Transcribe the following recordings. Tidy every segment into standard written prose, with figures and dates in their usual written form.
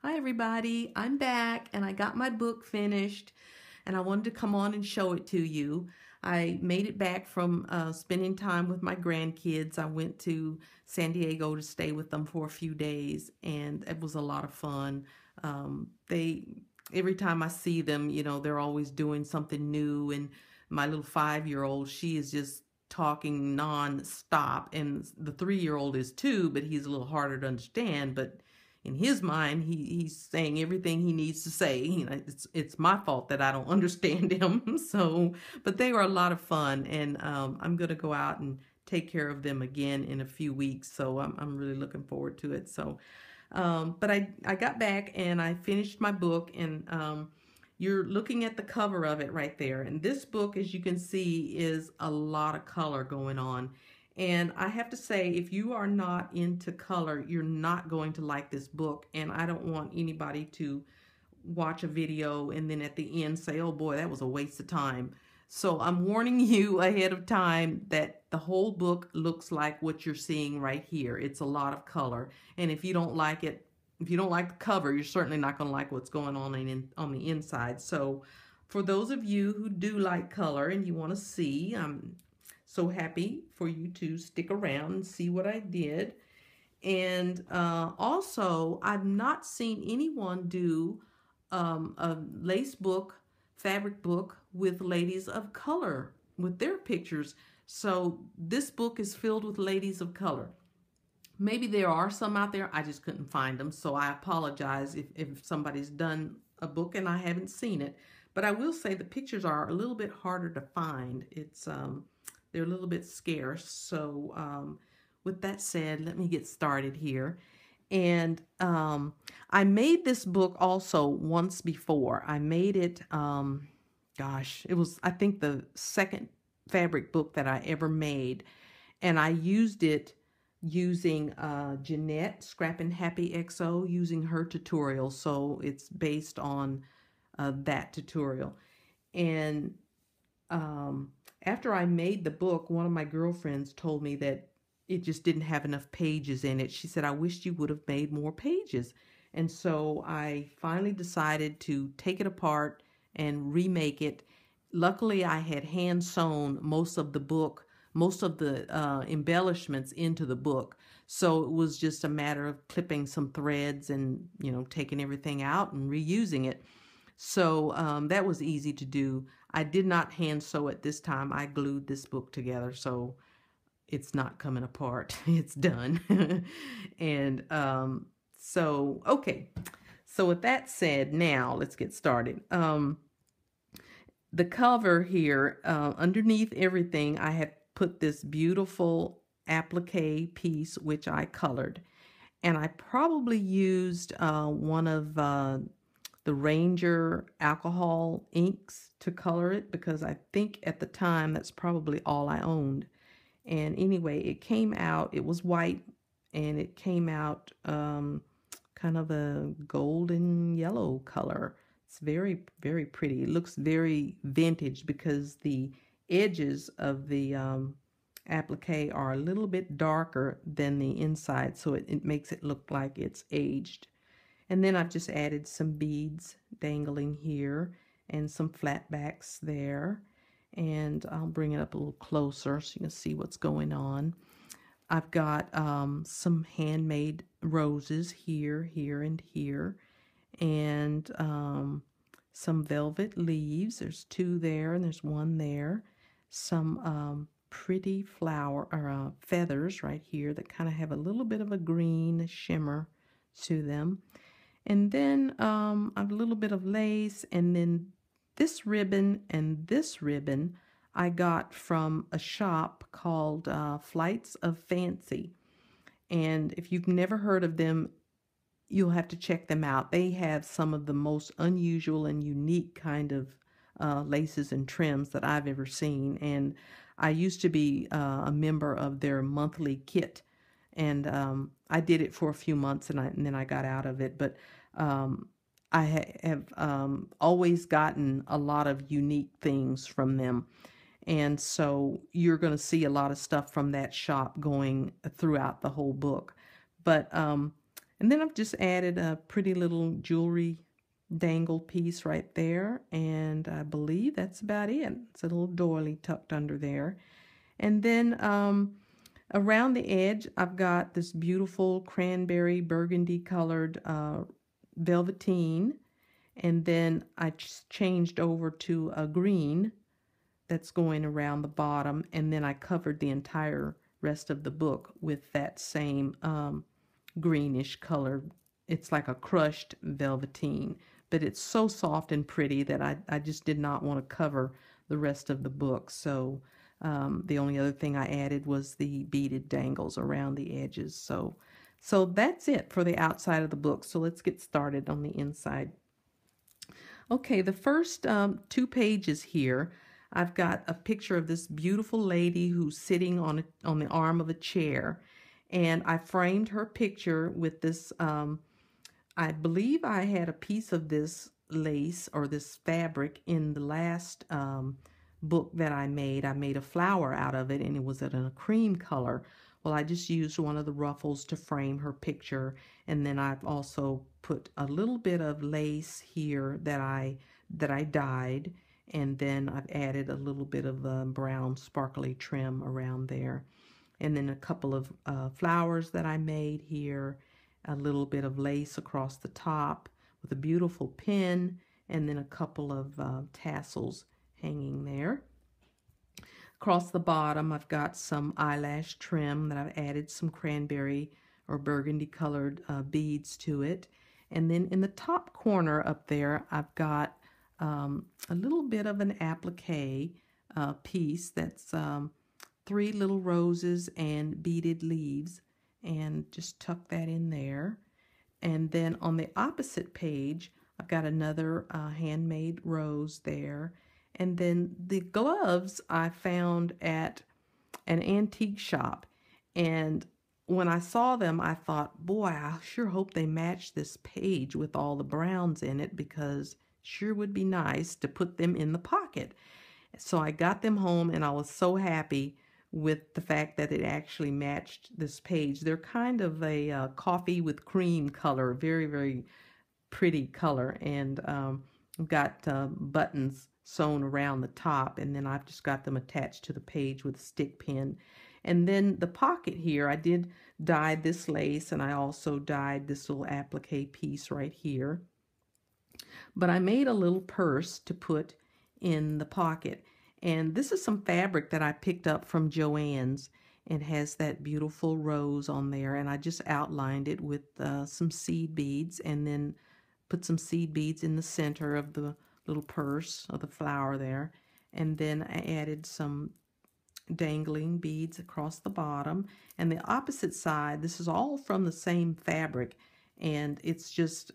Hi everybody, I'm back and I got my book finished and I wanted to come on and show it to you. I made it back from spending time with my grandkids. I went to San Diego to stay with them for a few days and it was a lot of fun. Every time I see them, they're always doing something new, and my little 5-year-old, she is just talking non-stop, and the 3-year-old is too, but he's a little harder to understand. But in his mind, he's saying everything he needs to say. It's my fault that I don't understand him. So, but they were a lot of fun, and I'm gonna go out and take care of them again in a few weeks. So I'm really looking forward to it. So, but I got back and I finished my book, and you're looking at the cover of it right there. And this book, as you can see, is a lot of color going on. And I have to say, if you are not into color, you're not going to like this book. And I don't want anybody to watch a video and then at the end say, oh boy, that was a waste of time. So I'm warning you ahead of time that the whole book looks like what you're seeing right here. It's a lot of color. And if you don't like it, if you don't like the cover, you're certainly not going to like what's going on the inside. So for those of you who do like color and you want to see, I'm so happy for you to stick around and see what I did. And also, I've not seen anyone do a lace book, fabric book with ladies of color with their pictures. So this book is filled with ladies of color. Maybe there are some out there, I just couldn't find them. So I apologize if somebody's done a book and I haven't seen it. But I will say the pictures are a little bit harder to find. They're a little bit scarce. So with that said, let me get started here. And I made this book also once before. I made it, gosh, it was, I think, the second fabric book that I ever made. And I used it using Jeanette, Scrappin' Happy XO, using her tutorial. So it's based on that tutorial. And after I made the book, one of my girlfriends told me that it just didn't have enough pages in it. She said, I wish you would have made more pages. And so I finally decided to take it apart and remake it. Luckily, I had hand sewn most of the book, most of the embellishments into the book. So it was just a matter of clipping some threads and, taking everything out and reusing it. So that was easy to do. I did not hand sew it this time. I glued this book together, so it's not coming apart. It's done. And okay. So with that said, now let's get started. The cover here, underneath everything, I have put this beautiful applique piece, which I colored. And I probably used one of the Ranger alcohol inks to color it, because I think at the time that's probably all I owned. And anyway, it came out, it was white, and it came out kind of a golden yellow color. It's very, very pretty. It looks very vintage because the edges of the applique are a little bit darker than the inside, so it makes it look like it's aged. And then I've just added some beads dangling here and some flat backs there. And I'll bring it up a little closer so you can see what's going on. I've got some handmade roses here, here, and here. And some velvet leaves. There's 2 there and there's 1 there. Some pretty flower or feathers right here that kind of have a little bit of a green shimmer to them. And then a little bit of lace, and then this ribbon and this ribbon I got from a shop called Flights of Fancy. And if you've never heard of them, you'll have to check them out. They have some of the most unusual and unique kind of laces and trims that I've ever seen. And I used to be a member of their monthly kit. And I did it for a few months, and then I got out of it. But I have always gotten a lot of unique things from them. And so you're going to see a lot of stuff from that shop going throughout the whole book. But And then I've just added a pretty little jewelry dangle piece right there, and I believe that's about it. It's a little doily tucked under there. And then around the edge, I've got this beautiful cranberry burgundy colored velveteen, and then I changed over to a green that's going around the bottom, and then I covered the entire rest of the book with that same greenish color. It's like a crushed velveteen, but it's so soft and pretty that I just did not want to cover the rest of the book. So the only other thing I added was the beaded dangles around the edges. So that's it for the outside of the book. So let's get started on the inside. Okay, the first 2 pages here, I've got a picture of this beautiful lady who's sitting on the arm of a chair, and I framed her picture with this. I believe I had a piece of this lace or this fabric in the last book that I made. I made a flower out of it, and it was in a cream color. Well, I just used one of the ruffles to frame her picture, and then I've also put a little bit of lace here that I dyed, and then I've added a little bit of brown sparkly trim around there, and then a couple of flowers that I made here, a little bit of lace across the top with a beautiful pin, and then a couple of tassels hanging there. Across the bottom, I've got some eyelash trim that I've added some cranberry or burgundy colored beads to it. And then in the top corner up there, I've got a little bit of an applique piece that's 3 little roses and beaded leaves, and just tuck that in there. And then on the opposite page, I've got another handmade rose there. And then the gloves I found at an antique shop. And when I saw them, I thought, boy, I sure hope they match this page with all the browns in it, because sure would be nice to put them in the pocket. So I got them home, and I was so happy with the fact that it actually matched this page. They're kind of a coffee with cream color, very, very pretty color, and got buttons sewn around the top, and then I've just got them attached to the page with a stick pin. And then the pocket here, I did dye this lace, and I also dyed this little applique piece right here. But I made a little purse to put in the pocket, and this is some fabric that I picked up from Joann's, and has that beautiful rose on there, and I just outlined it with some seed beads, and then put some seed beads in the center of the little purse of the flower there, and then I added some dangling beads across the bottom. And the opposite side, this is all from the same fabric, and it's just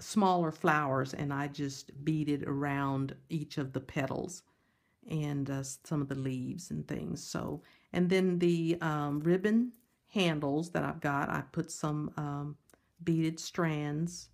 smaller flowers, and I just beaded around each of the petals and some of the leaves and things. So, and then the ribbon handles that I've got, I put some beaded strands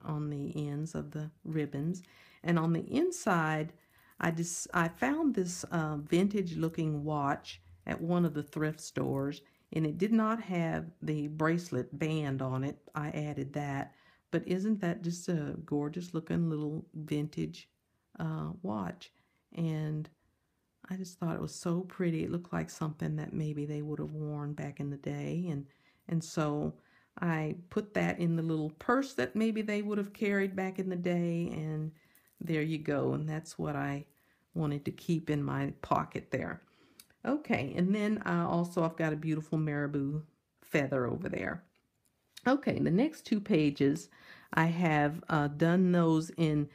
on the ends of the ribbons. And on the inside, I found this vintage looking watch at one of the thrift stores, and it did not have the bracelet band on it. I added that, but isn't that just a gorgeous looking little vintage watch? And I just thought it was so pretty. It looked like something that maybe they would have worn back in the day, and so I put that in the little purse that maybe they would have carried back in the day, and there you go. And that's what I wanted to keep in my pocket there. Okay, and then also I've got a beautiful Marabou feather over there. Okay, the next 2 pages, I have done those in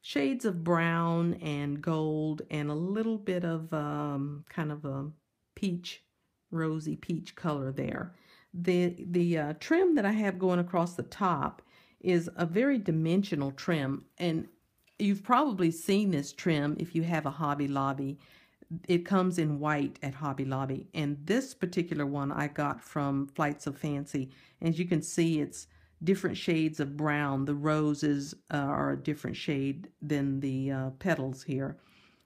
shades of brown and gold and a little bit of kind of a peach, rosy peach color there. The trim that I have going across the top is a very dimensional trim, and you've probably seen this trim if you have a Hobby Lobby. It comes in white at Hobby Lobby, and this particular one I got from Flights of Fancy. As you can see, it's different shades of brown. The roses are a different shade than the petals here.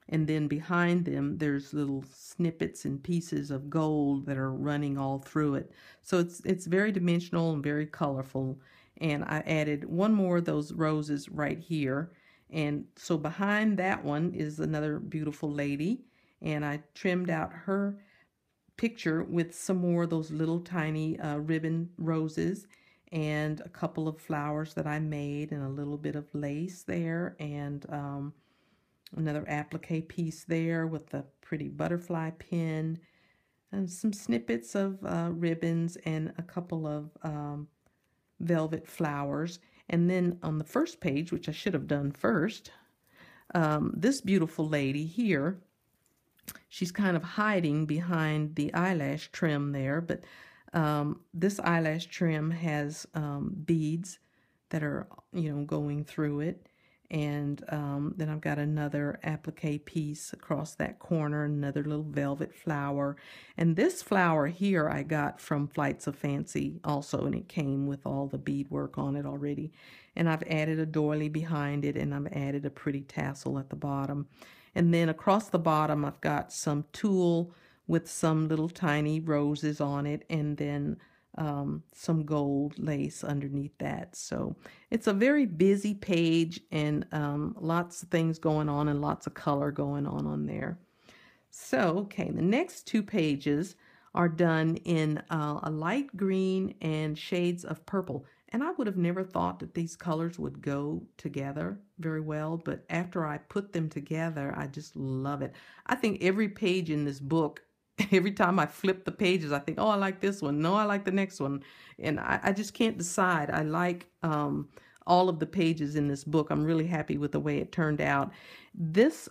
And then behind them, there's little snippets and pieces of gold that are running all through it. So it's very dimensional and very colorful. And I added one more of those roses right here. And so behind that one is another beautiful lady. And I trimmed out her picture with some more of those little tiny ribbon roses and a couple of flowers that I made and a little bit of lace there, and another applique piece there with a pretty butterfly pin and some snippets of ribbons and a couple of velvet flowers. And then on the first page, which I should have done first, this beautiful lady here, she's kind of hiding behind the eyelash trim there, but this eyelash trim has beads that are, going through it. And then I've got another applique piece across that corner, another little velvet flower. And this flower here I got from Flights of Fancy also, and it came with all the beadwork on it already. And I've added a doily behind it, and I've added a pretty tassel at the bottom. And then across the bottom, I've got some tulle with some little tiny roses on it, and then some gold lace underneath that. So it's a very busy page, and lots of things going on and lots of color going on there. So, okay, the next two pages are done in a light green and shades of purple. And I would have never thought that these colors would go together very well, but after I put them together, I just love it. I think every page in this book, every time I flip the pages, I think, oh, I like this one. No, I like the next one. And I just can't decide. I like all of the pages in this book. I'm really happy with the way it turned out. These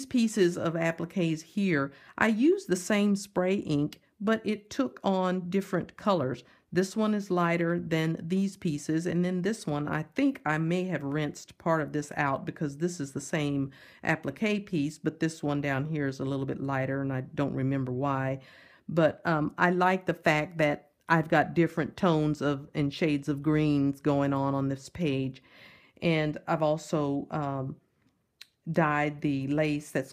pieces of appliques here, I used the same spray ink, but it took on different colors. This one is lighter than these pieces, and then this one, I think I may have rinsed part of this out because this is the same applique piece, but this one down here is a little bit lighter, and I don't remember why. But I like the fact that I've got different tones of and shades of greens going on this page. And I've also dyed the lace that's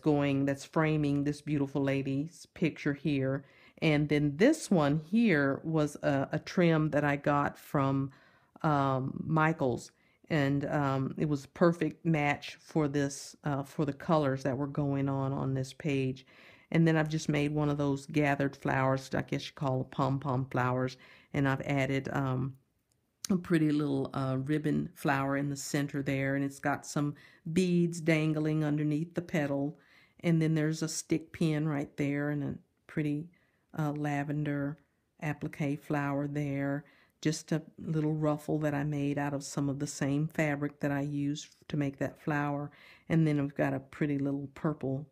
framing this beautiful lady's picture here. And then this one here was a trim that I got from Michael's, and it was a perfect match for this for the colors that were going on this page. And then I've just made one of those gathered flowers, I guess you call it pom-pom flowers, and I've added a pretty little ribbon flower in the center there, and it's got some beads dangling underneath the petal. And then there's a stick pin right there and a pretty lavender applique flower there. Just a little ruffle that I made out of some of the same fabric that I used to make that flower. And then I've got a pretty little purple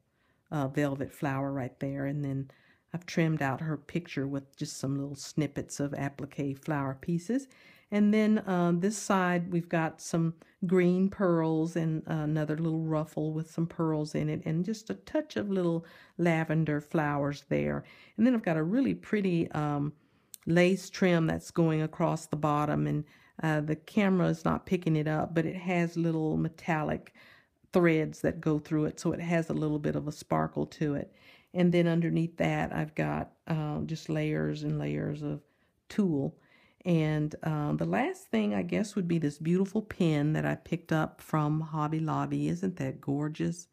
velvet flower right there. And then I've trimmed out her picture with just some little snippets of applique flower pieces. And then this side, we've got some green pearls and another little ruffle with some pearls in it, and just a touch of little lavender flowers there. And then I've got a really pretty lace trim that's going across the bottom, and the camera is not picking it up, but it has little metallic threads that go through it, so it has a little bit of a sparkle to it. And then underneath that, I've got just layers and layers of tulle. And the last thing, I guess, would be this beautiful pin that I picked up from Hobby Lobby. Isn't that gorgeous?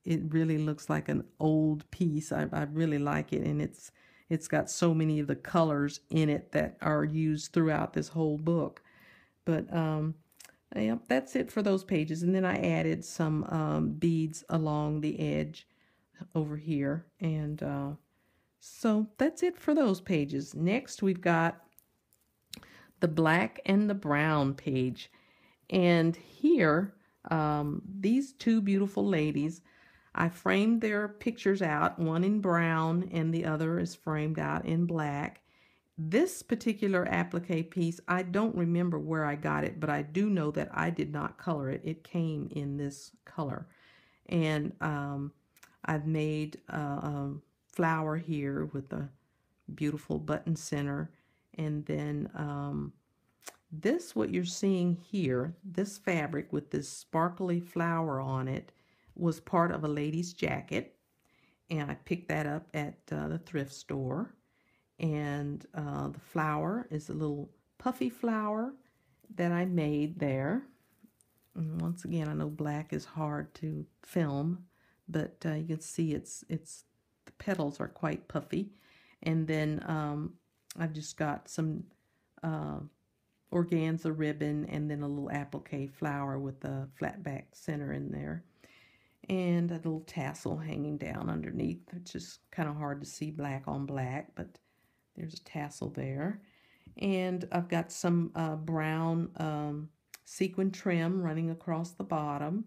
It really looks like an old piece. I really like it, and it's got so many of the colors in it that are used throughout this whole book. But yeah, that's it for those pages. And then I added some beads along the edge over here. And so that's it for those pages. Next, we've got the black and the brown page. And here, these two beautiful ladies, I framed their pictures out, one in brown and the other is framed out in black. This particular applique piece, I don't remember where I got it, but I do know that I did not color it. It came in this color. And I've made a flower here with a beautiful button center. And then what you're seeing here, this fabric with this sparkly flower on it, was part of a lady's jacket, and I picked that up at the thrift store. And the flower is a little puffy flower that I made there. And once again, I know black is hard to film, but you can see the petals are quite puffy. And then I've just got some organza ribbon and then a little applique flower with a flat back center in there. And a little tassel hanging down underneath. It's just kind of hard to see black on black, but there's a tassel there. And I've got some brown sequin trim running across the bottom.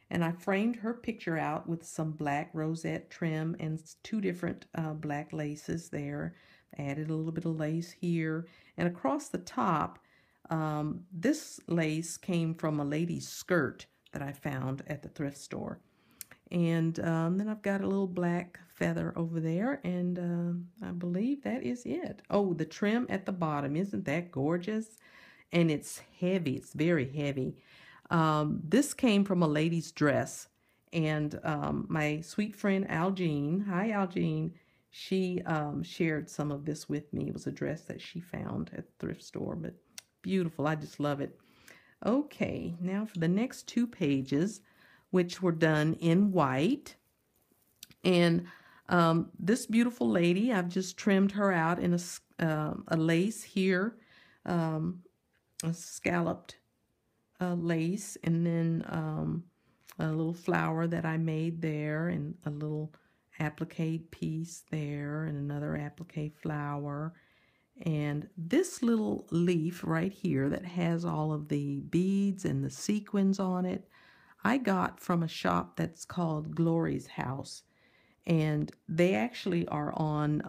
And I framed her picture out with some black rosette trim and two different black laces there. Added a little bit of lace here. And across the top, this lace came from a lady's skirt that I found at the thrift store. And then I've got a little black feather over there, and I believe that is it. Oh, the trim at the bottom, isn't that gorgeous? And it's heavy, it's very heavy. This came from a lady's dress, and my sweet friend Algene, hi Algene, she shared some of this with me. It was a dress that she found at the thrift store, but beautiful, I just love it. Okay, now for the next 2 pages, which were done in white. And this beautiful lady, I've just trimmed her out in a lace here, a scalloped lace, and then a little flower that I made there, and a little applique piece there, and another applique flower. And this little leaf right here that has all of the beads and the sequins on it, I got from a shop that's called Glory's House, and they actually are on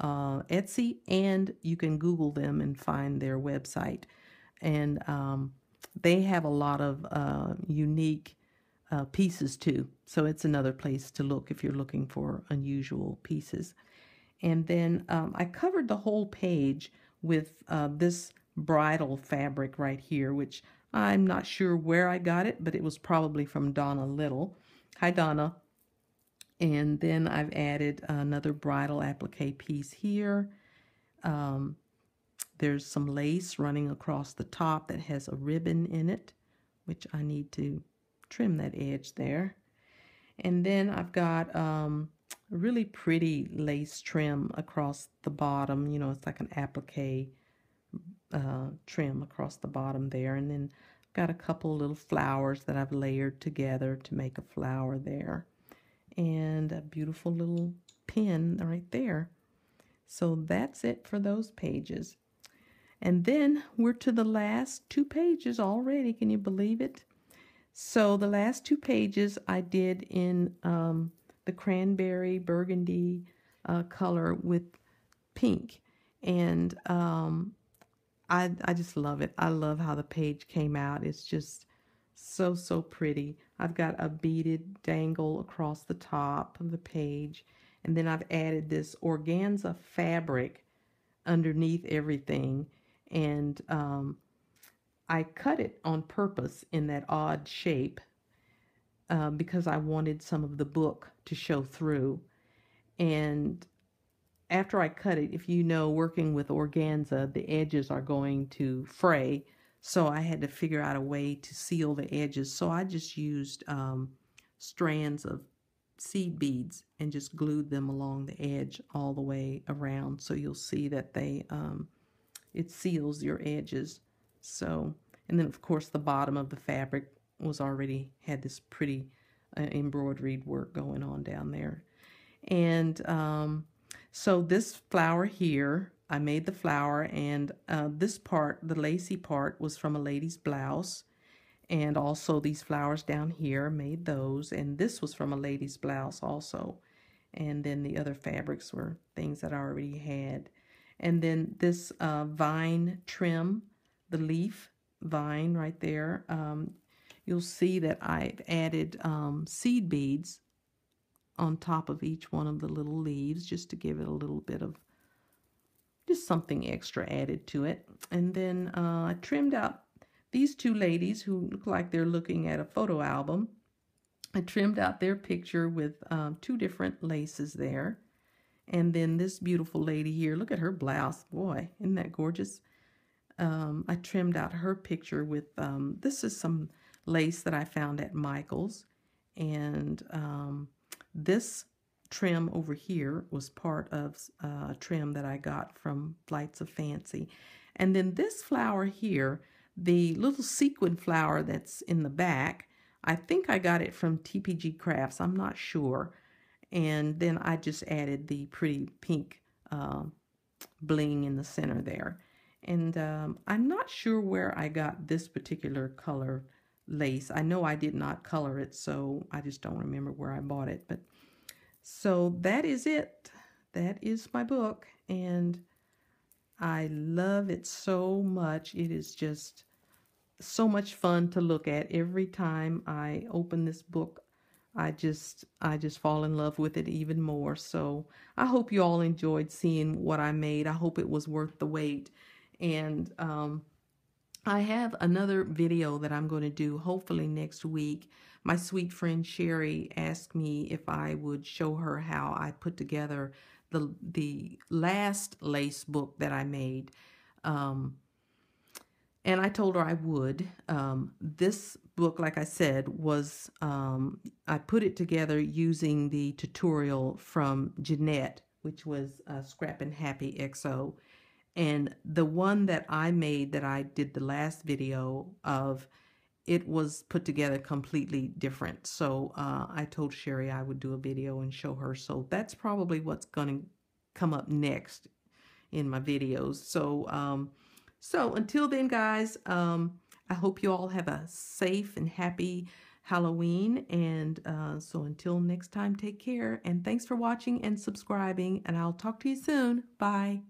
Etsy, and you can Google them and find their website. And they have a lot of unique pieces too, so it's another place to look if you're looking for unusual pieces. And then I covered the whole page with this bridal fabric right here, which I'm not sure where I got it, but it was probably from Donna Little. Hi, Donna. And then I've added another bridal applique piece here. There's some lace running across the top that has a ribbon in it, which I need to trim that edge there. And then I've got a really pretty lace trim across the bottom. You know, it's like an applique trim across the bottom there. And then I've got a couple little flowers that I've layered together to make a flower there. And a beautiful little pin right there. So that's it for those pages. And then we're to the last 2 pages already. Can you believe it? So the last 2 pages I did in the cranberry burgundy color with pink. And I just love it. I love how the page came out. It's just so pretty. I've got a beaded dangle across the top of the page. And then I've added this organza fabric underneath everything. And I cut it on purpose in that odd shape because I wanted some of the book to show through. And after I cut it, if you know, working with organza, the edges are going to fray. So I had to figure out a way to seal the edges. So I just used strands of seed beads and just glued them along the edge all the way around. So you'll see that they it seals your edges. So, and then of course the bottom of the fabric was already had this pretty embroidered work going on down there. And so this flower here, I made the flower, and this part, the lacy part, was from a lady's blouse. And also these flowers down here, made those. And this was from a lady's blouse also. And then the other fabrics were things that I already had. And then this vine trim, the leaf vine right there, you'll see that I've added seed beads on top of each one of the little leaves just to give it a little bit of just something extra added to it. And then I trimmed out these 2 ladies who look like they're looking at a photo album. I trimmed out their picture with two different laces there. And then this beautiful lady here, look at her blouse. Boy, isn't that gorgeous? I trimmed out her picture with, this is some lace that I found at Michael's. And this trim over here was part of a trim that I got from Flights of Fancy. And then this flower here, the little sequin flower that's in the back, I think I got it from TPG Crafts. I'm not sure. And then I just added the pretty pink bling in the center there. And I'm not sure where I got this particular color lace. I know I did not color it, so I just don't remember where I bought it. But so that is it. That is my book, and I love it so much. It is just so much fun to look at. Every time I open this book, I just fall in love with it even more. So I hope you all enjoyed seeing what I made. I hope it was worth the wait. And I have another video that I'm going to do hopefully next week. My sweet friend Sherry asked me if I would show her how I put together the last lace book that I made. And I told her I would. This book, like I said, was, I put it together using the tutorial from Jeanette, which was Scrappin' Happy XO. And the one that I made that I did the last video of, it was put together completely different. So I told Sherry I would do a video and show her. So that's probably what's going to come up next in my videos. So until then, guys, I hope you all have a safe and happy Halloween. And so until next time, take care. And thanks for watching and subscribing. And I'll talk to you soon. Bye.